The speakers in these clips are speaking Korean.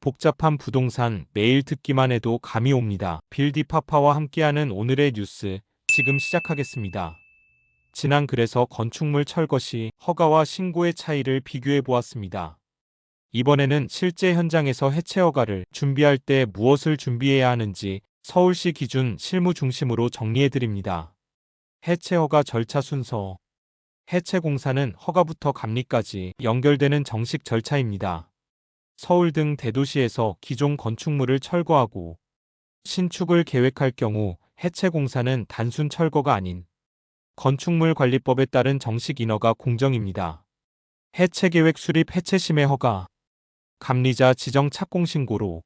복잡한 부동산 매일 듣기만 해도 감이 옵니다. 빌디파파와 함께하는 오늘의 뉴스 지금 시작하겠습니다. 지난 글에서 건축물 철거 시 허가와 신고의 차이를 비교해 보았습니다. 이번에는 실제 현장에서 해체 허가를 준비할 때 무엇을 준비해야 하는지 서울시 기준 실무 중심으로 정리해 드립니다. 해체 허가 절차 순서. 해체 공사는 허가부터 감리까지 연결되는 정식 절차입니다. 서울 등 대도시에서 기존 건축물을 철거하고 신축을 계획할 경우 해체 공사는 단순 철거가 아닌 건축물관리법에 따른 정식 인허가 공정입니다. 해체 계획 수립 해체 심의 허가, 감리자 지정 착공 신고로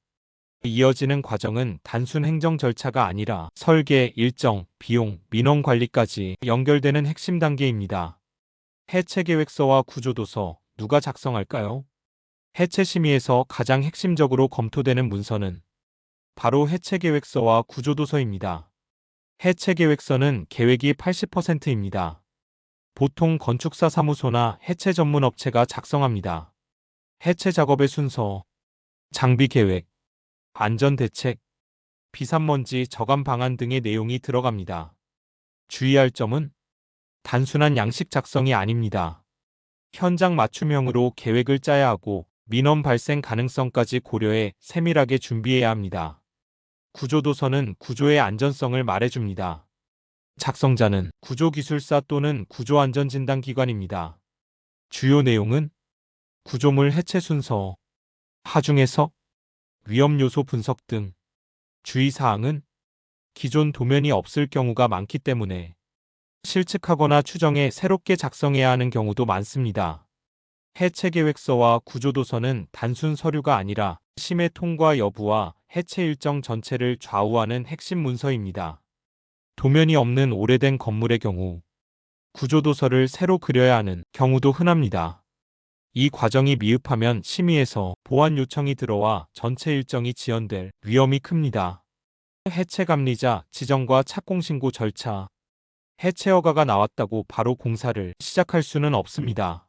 이어지는 과정은 단순 행정 절차가 아니라 설계, 일정, 비용, 민원 관리까지 연결되는 핵심 단계입니다. 해체 계획서와 구조도서 누가 작성할까요? 해체 심의에서 가장 핵심적으로 검토되는 문서는 바로 해체 계획서와 구조도서입니다. 해체 계획서는 계획이 80%입니다. 보통 건축사 사무소나 해체 전문 업체가 작성합니다. 해체 작업의 순서, 장비 계획, 안전 대책, 비산먼지 저감 방안 등의 내용이 들어갑니다. 주의할 점은 단순한 양식 작성이 아닙니다. 현장 맞춤형으로 계획을 짜야 하고 민원 발생 가능성까지 고려해 세밀하게 준비해야 합니다. 구조도서는 구조의 안전성을 말해줍니다. 작성자는 구조기술사 또는 구조안전진단기관입니다. 주요 내용은 구조물 해체 순서, 하중 해석, 위험 요소 분석 등. 주의사항은 기존 도면이 없을 경우가 많기 때문에 실측하거나 추정해 새롭게 작성해야 하는 경우도 많습니다. 해체 계획서와 구조도서는 단순 서류가 아니라 심의 통과 여부와 해체 일정 전체를 좌우하는 핵심 문서입니다. 도면이 없는 오래된 건물의 경우 구조도서를 새로 그려야 하는 경우도 흔합니다. 이 과정이 미흡하면 심의에서 보완 요청이 들어와 전체 일정이 지연될 위험이 큽니다. 해체 감리자 지정과 착공 신고 절차. 해체 허가가 나왔다고 바로 공사를 시작할 수는 없습니다.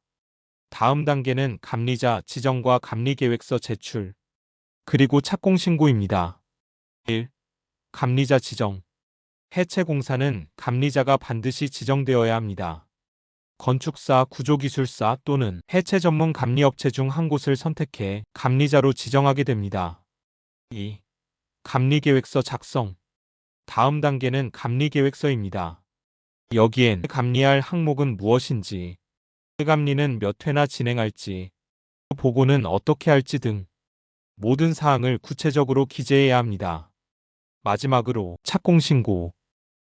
다음 단계는 감리자 지정과 감리계획서 제출, 그리고 착공 신고입니다. 1. 감리자 지정. 해체 공사는 감리자가 반드시 지정되어야 합니다. 건축사, 구조기술사 또는 해체 전문 감리업체 중 한 곳을 선택해 감리자로 지정하게 됩니다. 2. 감리계획서 작성. 다음 단계는 감리계획서입니다. 여기엔 감리할 항목은 무엇인지, 감리는 몇 회나 진행할지, 보고는 어떻게 할지 등 모든 사항을 구체적으로 기재해야 합니다. 마지막으로 착공신고.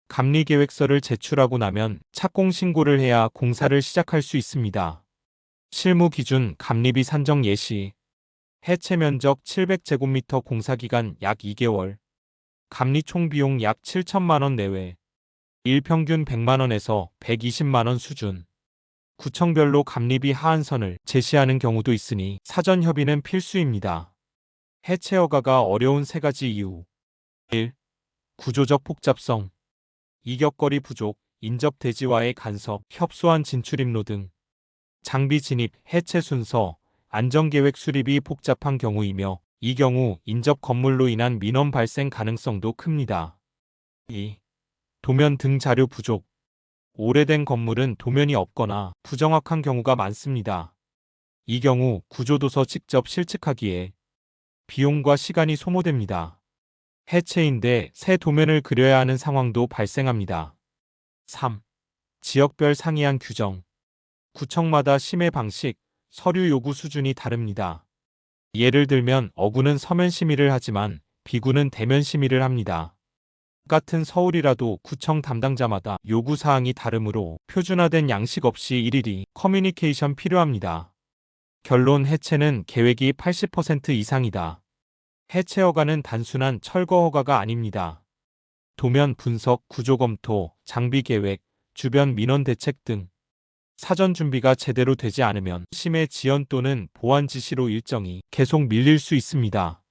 감리계획서를 제출하고 나면 착공신고를 해야 공사를 시작할 수 있습니다. 실무 기준 감리비 산정 예시. 해체 면적 700제곱미터 공사기간 약 2개월. 감리 총비용 약 7천만 원 내외. 일평균 100만 원에서 120만 원 수준. 구청별로 감리비 하한선을 제시하는 경우도 있으니 사전 협의는 필수입니다. 해체 허가가 어려운 세 가지 이유. 1. 구조적 복잡성. 이격거리 부족, 인접 대지와의 간섭, 협소한 진출입로 등. 장비 진입, 해체 순서, 안전계획 수립이 복잡한 경우이며 이 경우 인접 건물로 인한 민원 발생 가능성도 큽니다. 2. 도면 등 자료 부족. 오래된 건물은 도면이 없거나 부정확한 경우가 많습니다. 이 경우 구조도서 직접 실측하기에 비용과 시간이 소모됩니다. 해체인데 새 도면을 그려야 하는 상황도 발생합니다. 3. 지역별 상이한 규정. 구청마다 심의 방식, 서류 요구 수준이 다릅니다. 예를 들면 어구는 서면 심의를 하지만 비구는 대면 심의를 합니다. 같은 서울이라도 구청 담당자마다 요구사항이 다르므로 표준화된 양식 없이 일일이 커뮤니케이션 필요합니다. 결론 해체는 계획이 80% 이상이다. 해체 허가는 단순한 철거 허가가 아닙니다. 도면 분석, 구조 검토, 장비 계획, 주변 민원 대책 등 사전 준비가 제대로 되지 않으면 심의 지연 또는 보완 지시로 일정이 계속 밀릴 수 있습니다.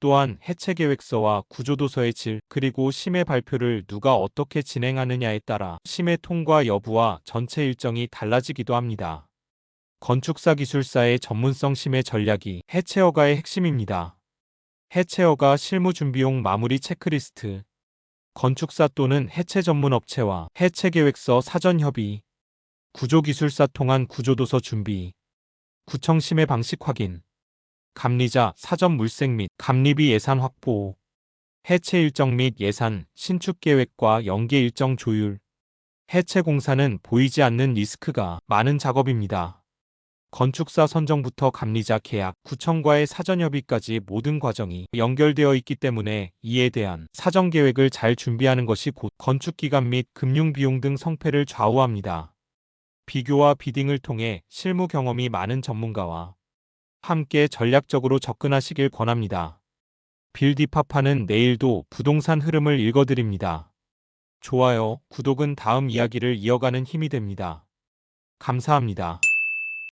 또한 해체 계획서와 구조도서의 질, 그리고 심의 발표를 누가 어떻게 진행하느냐에 따라 심의 통과 여부와 전체 일정이 달라지기도 합니다. 건축사 기술사의 전문성 심해 전략이 해체허가의 핵심입니다. 해체허가 실무 준비용 마무리 체크리스트. 건축사 또는 해체 전문 업체와 해체 계획서 사전 협의. 구조기술사 통한 구조도서 준비. 구청 심해 방식 확인. 감리자 사전 물색 및 감리비 예산 확보. 해체 일정 및 예산, 신축 계획과 연계 일정 조율. 해체 공사는 보이지 않는 리스크가 많은 작업입니다. 건축사 선정부터 감리자 계약, 구청과의 사전 협의까지 모든 과정이 연결되어 있기 때문에 이에 대한 사전 계획을 잘 준비하는 것이 곧 건축 기간 및 금융 비용 등 성패를 좌우합니다. 비교와 비딩을 통해 실무 경험이 많은 전문가와 함께 전략적으로 접근하시길 권합니다. 빌디파파는 내일도 부동산 흐름을 읽어드립니다. 좋아요, 구독은 다음 이야기를 이어가는 힘이 됩니다. 감사합니다.